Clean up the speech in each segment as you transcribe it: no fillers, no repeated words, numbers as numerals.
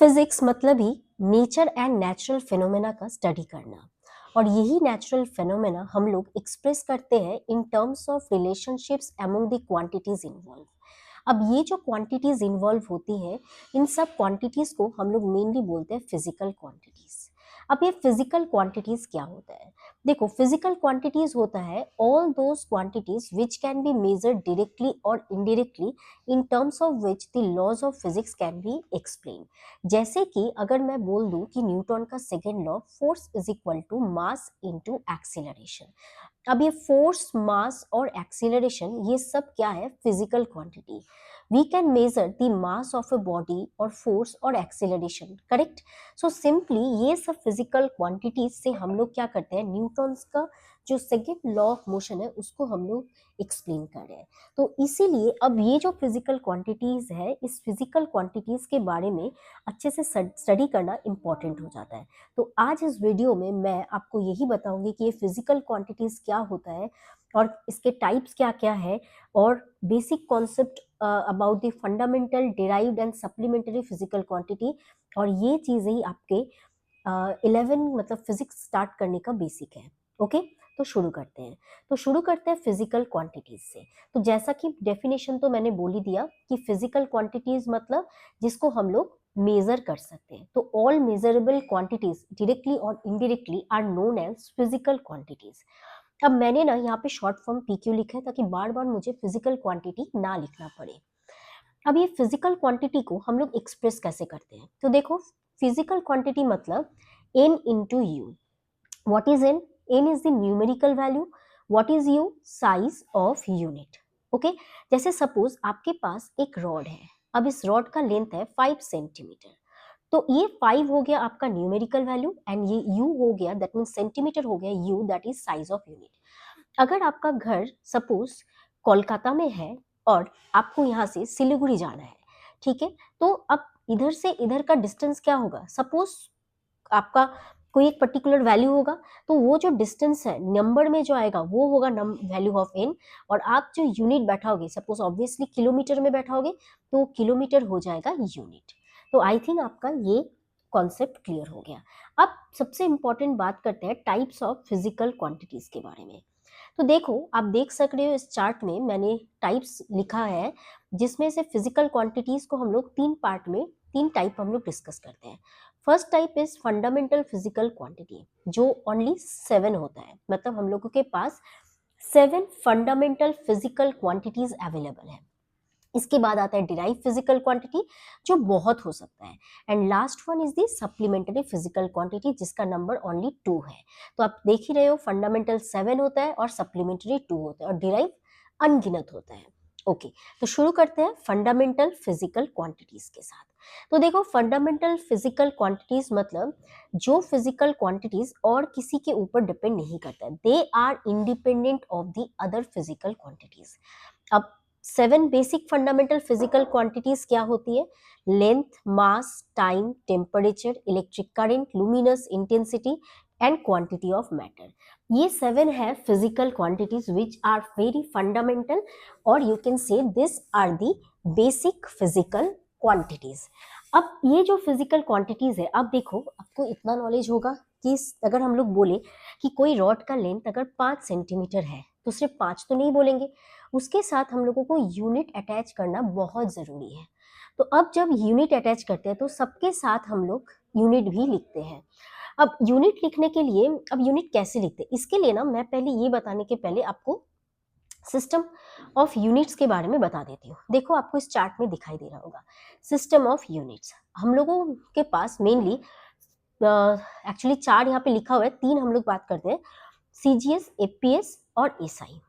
Physics मतलब ही nature and natural phenomena का study करना, और यही नेचुरल फिनोमेना हम लोग एक्सप्रेस करते हैं इन terms of relationships among the quantities involve. अब ये जो क्वांटिटीज इन्वॉल्व होती हैं, इन सब क्वांटिटीज को हम लोग मेनली बोलते हैं फिजिकल क्वांटिटीज। अब ये फिजिकल क्वांटिटीज क्या होता है? देखो, फिजिकल क्वांटिटीज होता है all those quantities which can be measured directly और indirectly in terms of which the laws of physics can be explain. जैसे कि अगर मैं बोल दूं कि न्यूटन का second law, force is equal to mass into acceleration. अब ये फोर्स, मास और एक्सीलरेशन, ये सब क्या है? Physical quantity. We can measure the mass of a body और फोर्स और एक्सीलरेशन, करेक्ट? सो सिंपली ये सब फिजिकल क्वांटिटीज से हम लोग क्या करते हैं, न्यूटन्स का जो सेकेंड लॉ ऑफ मोशन है उसको हम लोग एक्सप्लेन कर रहे हैं। तो इसीलिए अब ये जो फिजिकल क्वांटिटीज है, इस फिजिकल क्वांटिटीज के बारे में अच्छे से स्टडी करना इम्पोर्टेंट हो जाता है। तो आज इस वीडियो में मैं आपको यही बताऊंगी कि ये फिजिकल क्वांटिटीज क्या होता है और इसके टाइप्स क्या क्या है, और basic concept about the fundamental, derived and supplementary physical quantity. और ये चीज़ें ही आपके 11 मतलब फिजिक्स स्टार्ट करने का बेसिक है। ओके, तो शुरू करते हैं फिजिकल क्वांटिटीज से। तो जैसा कि डेफिनेशन तो मैंने बोल ही दिया कि फिजिकल क्वांटिटीज मतलब जिसको हम लोग मेजर कर सकते हैं। तो ऑल मेजरेबल क्वांटिटीज डायरेक्टली और indirectly are known as physical quantities. अब मैंने ना यहाँ पे शॉर्ट फॉर्म पीक्यू लिखा है ताकि बार बार मुझे फिजिकल क्वांटिटी ना लिखना पड़े। अब ये फिजिकल क्वांटिटी को हम लोग एक्सप्रेस कैसे करते हैं? तो देखो, फिजिकल क्वांटिटी मतलब n into you. What is n? n is the numerical value. What is u? Size of unit. Okay, जैसे सपोज आपके पास एक रॉड है। अब इस रॉड का लेंथ है 5 सेंटीमीटर। तो ये 5 हो गया आपका न्यूमेरिकल वैल्यू, एंड ये u हो गया, दैट मीन सेंटीमीटर हो गया u, that is size of unit. अगर आपका घर सपोज कोलकाता में है और आपको यहाँ से सिलीगुड़ी जाना है, ठीक है, तो अब इधर से इधर का डिस्टेंस क्या होगा? सपोज आपका कोई एक पर्टिकुलर वैल्यू होगा, तो वो जो डिस्टेंस है नंबर में जो आएगा वो होगा वैल्यू ऑफ एन, और आप जो यूनिट बैठाओगे, सपोज ऑब्वियसली किलोमीटर में बैठाओगे, तो किलोमीटर हो जाएगा यूनिट। तो आई थिंक आपका ये कॉन्सेप्ट क्लियर हो गया। अब सबसे इंपॉर्टेंट बात करते हैं टाइप्स ऑफ फिजिकल क्वांटिटीज के बारे में। तो देखो, आप देख सक रहे हो इस चार्ट में मैंने टाइप्स लिखा है, जिसमें से फिजिकल क्वांटिटीज को हम लोग तीन पार्ट में, तीन टाइप हम लोग डिस्कस करते हैं। First type is fundamental physical quantity, जो ओनली 7 होता है, मतलब हम लोगों के पास 7 फंडामेंटल फिजिकल क्वांटिटीज अवेलेबल है। इसके बाद आता है डिराइव फिजिकल क्वांटिटी, जो बहुत हो सकता है, and last one is the supplementary physical quantity, जिसका नंबर ओनली 2 है। तो आप देख ही रहे हो, फंडामेंटल 7 होता है और सप्लीमेंट्री 2 होता है, और डिराइव अनगिनत होता है। ओके, तो शुरू करते हैं फंडामेंटल फिजिकल क्वांटिटीज के साथ। तो देखो, फंडामेंटल फिजिकल क्वांटिटीज मतलब जो फिजिकल क्वांटिटीज और किसी के ऊपर डिपेंड नहीं करता है, they are independent of the other physical quantities. अब 7 बेसिक फंडामेंटल फिजिकल क्वांटिटीज क्या होती है? Length, mass, time, temperature, electric current, luminous intensity and quantity of matter. ये 7 है physical quantities which are very fundamental, और you can say this are the basic physical quantities. अब ये जो physical quantities है, अब देखो, आपको इतना नॉलेज होगा कि अगर हम लोग बोले कि कोई रॉड का लेंथ अगर 5 सेंटीमीटर है, तो सिर्फ 5 तो नहीं बोलेंगे, उसके साथ हम लोगों को यूनिट अटैच करना बहुत जरूरी है। तो अब जब यूनिट अटैच करते हैं तो सबके साथ हम लोग यूनिट भी लिखते हैं। अब यूनिट लिखने के लिए, अब यूनिट कैसे लिखते हैं, इसके लिए ना मैं पहले ये बताने के पहले आपको सिस्टम ऑफ यूनिट्स के बारे में बता देती हूँ। देखो, आपको इस चार्ट में दिखाई दे रहा होगा सिस्टम ऑफ यूनिट्स। हम लोगों के पास मेनली एक्चुअली 4 यहाँ पे लिखा हुआ है, 3 हम लोग बात करते हैं, सीजीएस, एपीएस और एसआई।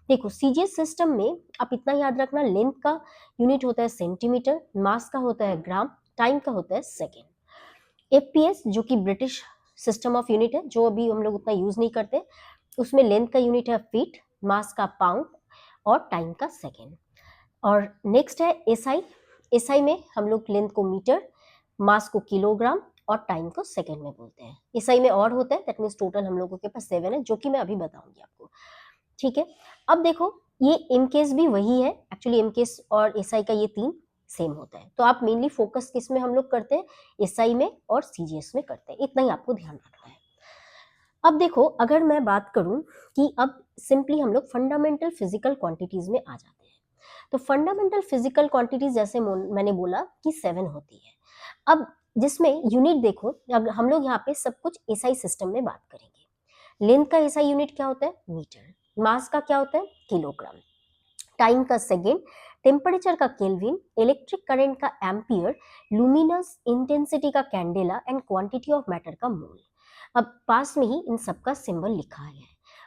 देखो, सीजीएस सिस्टम में आप इतना याद रखना, लेंथ का यूनिट होता है सेंटीमीटर, मास का होता है ग्राम, टाइम का होता है सेकेंड। एपीएस जो कि ब्रिटिश सिस्टम ऑफ यूनिट है, जो अभी हम लोग उतना यूज नहीं करते, उसमें लेंथ का यूनिट है फीट, मास का पाउंड और टाइम का सेकेंड। और नेक्स्ट है एसआई। एसआई में हम लोग लेंथ को मीटर, मास को किलोग्राम और टाइम को सेकेंड में बोलते हैं। एसआई में और होता है, दैट मीन्स टोटल हम लोगों के पास 7 है, जो कि मैं अभी बताऊंगी आपको, ठीक है। अब देखो, ये एमकेस भी वही है, एक्चुअली एमकेस और एसआई का ये 3 सेम होता है। तो आप मेनली फोकस किस में हम लोग करते हैं, एसआई में और सीजीएस में करते हैं, इतना ही आपको ध्यान रखना है। अब देखो, अगर मैं बात करूं कि अब सिंपली हम लोग फंडामेंटल फिजिकल क्वांटिटीज में आ जाते हैं। तो फंडामेंटल फिजिकल क्वांटिटीज जैसे मैंने बोला कि 7 होती है। अब जिसमें यूनिट देखो, अब हम लोग यहाँ पे सब कुछ एसआई सिस्टम में बात करेंगे। लेंथ का एसआई यूनिट क्या होता है, मीटर। मास का क्या होता है, किलोग्राम। टाइम का सेकेंड, टेम्परेचर का केल्विन, इलेक्ट्रिक करंट का एम्पियर, लुमिनस इंटेंसिटी का candela and quantity of matter का मोल। अब पास में ही इन सबका सिंबल लिखा है।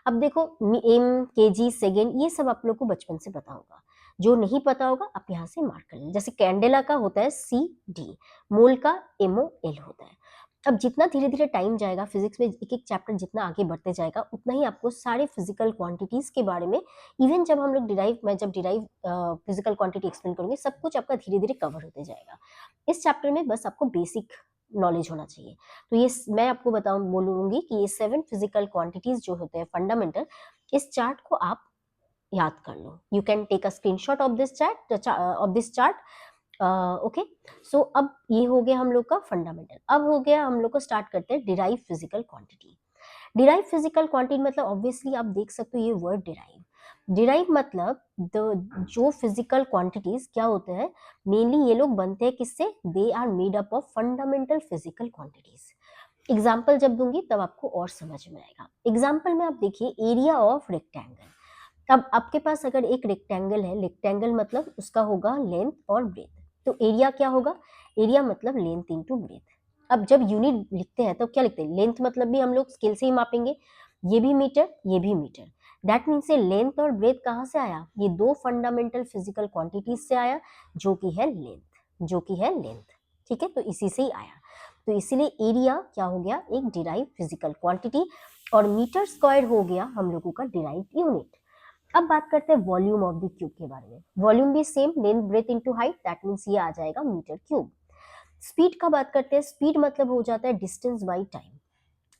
अब देखो, एम, केजी, सेकेंड, ये सब आप लोग को बचपन से पता होगा। जो नहीं पता होगा आप यहाँ से मार्क कर लें। जैसे कैंडेला का होता है सी डी, मोल का एमओ एल होता है। अब जितना धीरे धीरे टाइम जाएगा, फिजिक्स में एक एक चैप्टर जितना आगे बढ़ते जाएगा, उतना ही आपको सारे फिजिकल क्वांटिटीज के बारे में, इवन जब हम लोग मैं जब डिराइव फिजिकल क्वांटिटी एक्सप्लेन करूंगी, सब कुछ आपका धीरे धीरे कवर होते जाएगा। इस चैप्टर में बस आपको बेसिक नॉलेज होना चाहिए। तो ये मैं आपको बोलूंगी कि ये 7 फिजिकल क्वांटिटीज जो होते हैं फंडामेंटल, इस चार्ट को आप याद कर लो। You can take a screenshot of this chart. Okay, so अब ये हो गया हम लोग का फंडामेंटल। अब हो गया हम लोग को, स्टार्ट करते हैं derive physical quantity. Derive physical quantity मतलब ऑब्वियसली आप देख सकते हो ये वर्ड डिराइव। डिराइव मतलब जो फिजिकल क्वांटिटीज क्या होते हैं, मेनली ये लोग बनते हैं किससे, they are made up of fundamental physical quantities. Example जब दूंगी तब आपको और समझ में आएगा। एग्जाम्पल में आप देखिए, एरिया ऑफ रेक्टेंगल। अब आपके पास अगर एक रेक्टेंगल है, रेक्टेंगल मतलब उसका होगा लेंथ और ब्रेथ। तो एरिया क्या होगा, एरिया मतलब लेंथ इंटू ब्रेथ। अब जब यूनिट लिखते हैं तो क्या लिखते हैं, लेंथ मतलब भी हम लोग स्केल से ही मापेंगे, ये भी मीटर ये भी मीटर। दैट मीन्स ये लेंथ और ब्रेथ कहाँ से आया, ये दो फंडामेंटल फिजिकल क्वांटिटीज से आया, जो कि है लेंथ। ठीक है, तो इसी से ही आया। तो इसीलिए एरिया क्या हो गया, एक डिराइव फिजिकल क्वांटिटी, और मीटर स्क्वायर हो गया हम लोगों का डिराइव यूनिट। अब बात करते हैं वॉल्यूम ऑफ द क्यूब के बारे में। वॉल्यूम भी same, length breadth into height, that means ये आ जाएगा मीटर क्यूब। स्पीड का बात करते हैं, स्पीड मतलब हो जाता है डिस्टेंस बाय टाइम।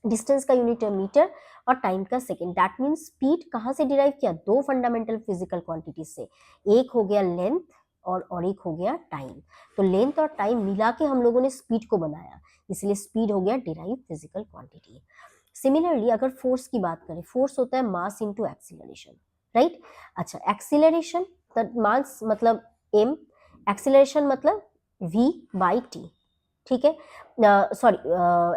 डिस्टेंस का यूनिट है मीटर और टाइम का सेकंड। दैट मींस स्पीड कहाँ से डिराइव किया, दो फंडामेंटल फिजिकल क्वांटिटीज से, एक हो गया लेंथ और एक हो गया टाइम। तो लेंथ और टाइम मिला के हम लोगों ने स्पीड को बनाया, इसलिए स्पीड हो गया डिराइव फिजिकल क्वांटिटी। सिमिलरली अगर फोर्स की बात करें, फोर्स होता है मास इंटू एक्सीलरेशन, राइट। अच्छा, एक्सीलरेशन मास मतलब एम, एक्सीलरेशन मतलब v बाई टी। ठीक है, सॉरी,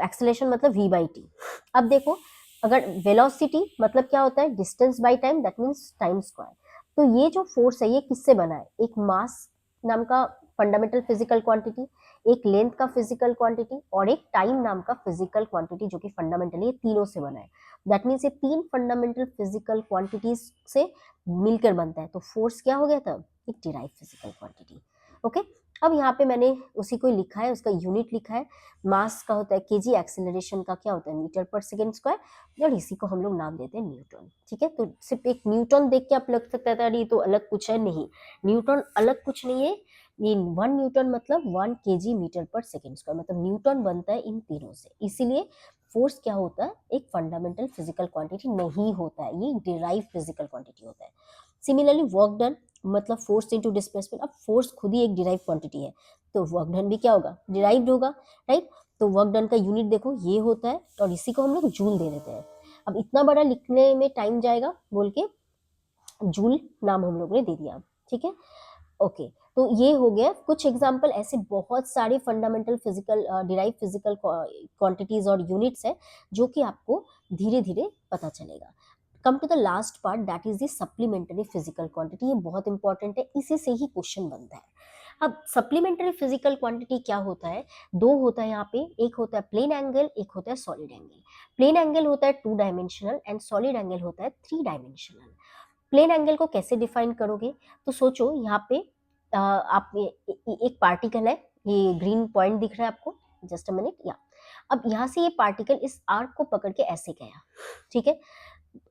एक्सीलरेशन मतलब v बाई टी। अब देखो, अगर वेलोसिटी मतलब क्या होता है, distance by time, that means time square. तो ये जो फोर्स है ये किससे बना है, एक मास नाम का फंडामेंटल फिजिकल क्वांटिटी, एक लेंथ का फिजिकल क्वांटिटी और एक टाइम नाम का फिजिकल क्वांटिटी, जो कि फंडामेंटली ये तीनों से बना है। दैट मीन्स ये तीन फंडामेंटल फिजिकल क्वांटिटीज से मिलकर बनता है। तो फोर्स क्या हो गया था, एक डिराइव फिजिकल क्वांटिटी। ओके, अब यहाँ पे मैंने उसी को लिखा है, उसका यूनिट लिखा है। मास का होता है केजी, एक्सेलरेशन का क्या होता है, मीटर पर सेकेंड स्क्वायर, और इसी को हम लोग नाम देते हैं न्यूटन। ठीक है, तो सिर्फ एक न्यूटन देख के आप लग सकता है ये तो अलग कुछ है, नहीं, न्यूटन अलग कुछ नहीं है। ये 1 न्यूटन मतलब 1 केजी मीटर पर सेकेंड स्क्वायर, मतलब न्यूटन बनता है इन तीनों से। इसीलिए फोर्स क्या होता है, एक फंडामेंटल फिजिकल क्वांटिटी नहीं होता है, ये डिराइव फिजिकल क्वांटिटी होता है। सिमिलरली वर्क डन मतलब फोर्स इनटू डिस्प्लेसमेंट। अब फोर्स खुद ही एक डिराइव क्वांटिटी है, तो वर्क डन भी क्या होगा, डिराइव्ड होगा, राइट। तो वर्क डन का यूनिट देखो ये होता है, और इसी को हम लोग जूल दे देते हैं। अब इतना बड़ा लिखने में टाइम जाएगा बोल के जूल नाम हम लोग ने दे दिया। ठीक है, ओके, तो ये हो गया कुछ एग्जांपल। ऐसे बहुत सारे fundamental physical derive physical quantities और यूनिट्स है, जो कि आपको धीरे धीरे पता चलेगा। Come to the last part, that is the supplementary physical quantity. ये बहुत इंपॉर्टेंट है, इसी से ही क्वेश्चन बनता है। अब सप्लीमेंट्री फिजिकल क्वांटिटी क्या होता है, दो होता है यहाँ पे, एक होता है प्लेन एंगल, एक होता है सॉलिड एंगल। प्लेन एंगल होता है 2 डायमेंशनल एंड सॉलिड एंगल होता है 3 डायमेंशनल। प्लेन एंगल को कैसे डिफाइन करोगे, तो सोचो यहाँ पे आप एक पार्टिकल है, ये ग्रीन पॉइंट दिख रहा है आपको, जस्ट अ मिनट, या अब यहाँ से ये पार्टिकल इस आर्क को पकड़ के ऐसे गया, ठीक है,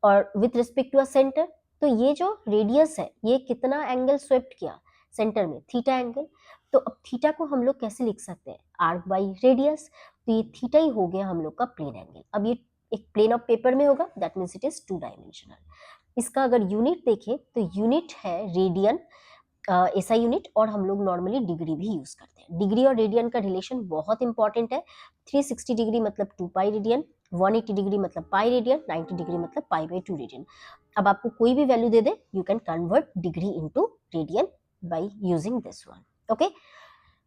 और with respect to a centre, तो ये जो रेडियस है ये कितना एंगल स्वेप्ट किया, सेंटर में थीटा एंगल। तो अब थीटा को हम लोग कैसे लिख सकते हैं, आर्क बाई रेडियस। तो ये थीटा ही हो गया हम लोग का प्लेन एंगल। अब ये एक प्लेन ऑफ पेपर में होगा, that means it is 2 dimensional. इसका अगर यूनिट देखें तो यूनिट है रेडियन, एसआई यूनिट, और हम लोग नॉर्मली डिग्री भी यूज करते हैं। डिग्री और रेडियन का रिलेशन बहुत इंपॉर्टेंट है। 360 डिग्री मतलब 2 पाई रेडियन, 180 डिग्री मतलब पाई रेडियन, 90 डिग्री मतलब पाई बाई 2 रेडियन। अब आपको कोई भी value they they, you can convert degree into radian by using this one. Okay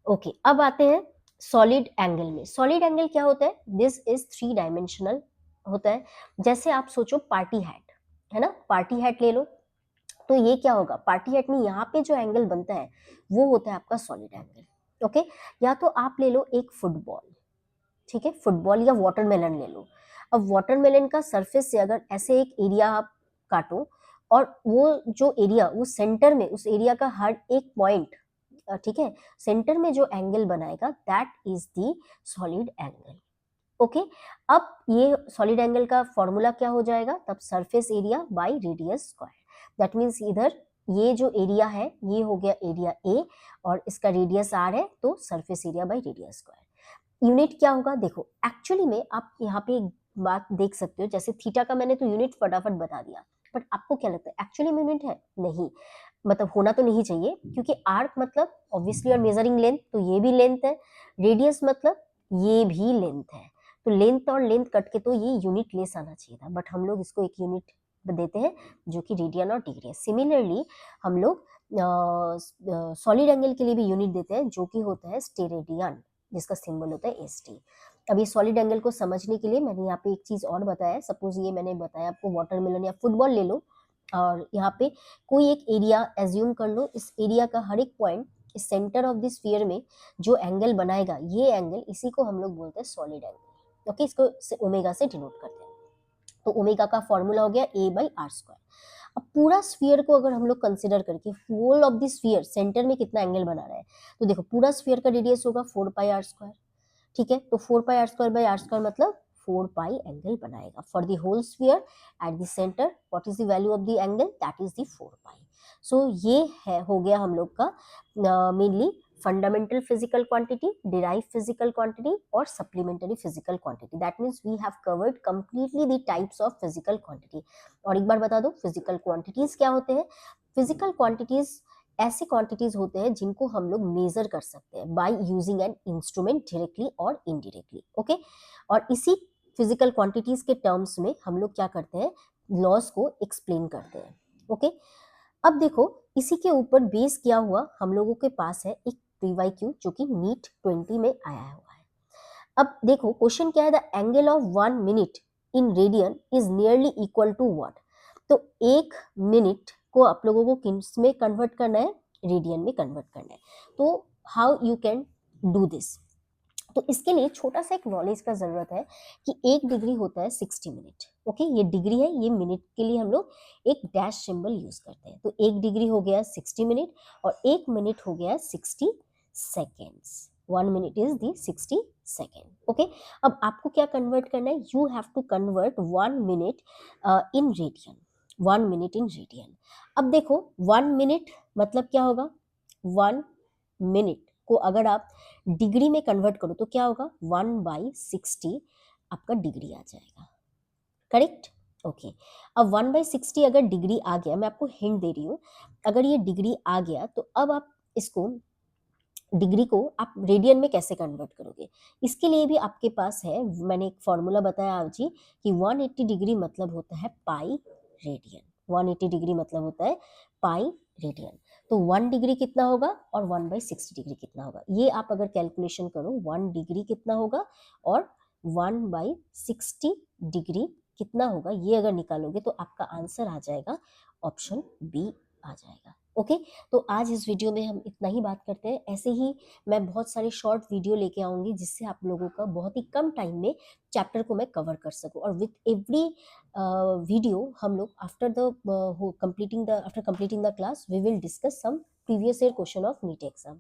okay, अब आते हैं सॉलिड एंगल में। सॉलिड एंगल क्या होता है? दिस इज 3 डायमेंशनल होता है। जैसे आप सोचो पार्टी हैट, है ना, पार्टी हैट ले लो, तो ये क्या होगा, पार्टी हैट में यहाँ पे जो एंगल बनता है वो होता है आपका सॉलिड एंगल। ओके, या तो आप ले लो एक फुटबॉल, ठीक है, फुटबॉल या वाटरमेलन ले लो। अब वाटरमेलन का सरफेस से अगर ऐसे एक एरिया आप काटो, और वो जो एरिया, वो सेंटर में, उस एरिया का हर एक पॉइंट, ठीक है, सेंटर में जो एंगल बनाएगा that is the solid angle. Okay, अब ये सॉलिड एंगल का फॉर्मूला क्या हो जाएगा तब? Surface area by radius square. That means इधर ये जो एरिया है ये हो गया एरिया ए, और इसका रेडियस आर है, तो surface area by radius square. Unit क्या होगा? देखो एक्चुअली में आप यहाँ पे एक बात देख सकते हो, जैसे थीटा का मैंने तो यूनिट फटाफट बता दिया, बट आपको क्या लगता है एक्चुअली में यूनिट है? नहीं, मतलब होना तो नहीं चाहिए, क्योंकि आर्क मतलब ऑब्वियसली और मेजरिंग लेंथ, तो ये भी लेंथ है, रेडियस मतलब ये भी लेंथ है, तो लेंथ और लेंथ कट के तो ये यूनिट लेस आना चाहिए था, बट हम लोग इसको एक यूनिट देते हैं जो कि रेडियन और डिग्री है। सिमिलरली हम लोग सॉलिड एंगल के लिए भी यूनिट देते हैं जो कि होता है स्टेरेडियन, जिसका सिंबल होता है एस टी। अब ये सॉलिड एंगल को समझने के लिए मैंने यहाँ पे एक चीज और बताया है। सपोज ये मैंने बताया आपको वाटरमेलन या फुटबॉल ले लो, और यहाँ पे कोई एक एरिया एज्यूम कर लो, इस एरिया का हर एक पॉइंट इस सेंटर ऑफ द स्फीयर में जो एंगल बनाएगा, ये एंगल, इसी को हम लोग बोलते हैं सॉलिड एंगल। ओके, इसको ओमेगा से डिनोट करते हैं। तो ओमेगा का फॉर्मूला हो गया ए बाई आर स्क्वायर। अब पूरा स्फीयर को अगर हम लोग कंसिडर करके whole of the sphere centre में कितना एंगल बना रहा है, तो देखो पूरा स्फीयर का रेडियस होगा 4 पाई आर स्क्वायर, ठीक है, तो 4 pi r square by r square मतलब 4 पाई एंगल बनाएगा for the whole sphere at the center. What is the value of the angle? That is the 4 pi. So ये है हो गया हम लोग का mainly fundamental physical quantity, derive physical quantity और supplementary physical quantity. That means we have covered completely the types of physical quantity. और एक बार बता दो फिजिकल क्वांटिटीज क्या होते हैं? फिजिकल क्वांटिटीज ऐसे क्वांटिटीज होते हैं जिनको हम लोग मेजर कर सकते हैं by using an instrument directly और इनडायरेक्टली। ओके, और इसी फिजिकल क्वांटिटीज के टर्म्स में हम लोग क्या करते हैं? लॉस को एक्सप्लेन करते हैं। ओके, अब देखो इसी के ऊपर बेस किया हुआ हम लोगों के पास है एक PYQ जो कि नीट 20 में आया हुआ है। अब देखो क्वेश्चन क्या है? The angle of 1 minute in radian is nearly equal to what? तो 1 मिनट को आप लोगों को किस में कन्वर्ट करना है? रेडियन में कन्वर्ट करना है। तो how you can do this? तो इसके लिए छोटा सा एक नॉलेज का जरूरत है कि 1 डिग्री होता है 60 मिनट। ओके, ये डिग्री है, ये मिनट के लिए हम लोग एक डैश सिंबल यूज करते हैं। तो 1 डिग्री हो गया 60 मिनट, और 1 मिनट हो गया 60 seconds. 1 minute is the 60 second. Okay, अब आपको क्या कन्वर्ट करना है? You have to convert 1 minute in radian. 1 minute in radian. अब देखो 1 मिनट मतलब क्या होगा? 1 मिनट को अगर आप डिग्री में कन्वर्ट करो तो क्या होगा? 1/60 आपका डिग्री आ जाएगा। करेक्ट? ओके, अब 1/60 अगर डिग्री आ गया, मैं आपको हिंट दे रही हूँ, अगर ये डिग्री आ गया तो अब आप इसको डिग्री को आप रेडियन में कैसे कन्वर्ट करोगे? इसके लिए भी आपके पास है, मैंने एक फॉर्मूला बताया आज ही कि 180 डिग्री मतलब होता है पाई रेडियन। 180 डिग्री मतलब होता है पाई रेडियन। तो 1 डिग्री कितना होगा और 1/60 डिग्री कितना होगा? ये आप अगर कैलकुलेशन करो 1 डिग्री कितना होगा और 1/60 डिग्री कितना होगा, ये अगर निकालोगे तो आपका आंसर आ जाएगा ऑप्शन बी आ जाएगा। ओके, तो आज इस वीडियो में हम इतना ही बात करते हैं। ऐसे ही मैं बहुत सारे शॉर्ट वीडियो लेके आऊंगी जिससे आप लोगों का बहुत ही कम टाइम में चैप्टर को मैं कवर कर सकूं, और विथ एवरी वीडियो हम लोग after completing the class we will discuss some previous year question of NEET exam.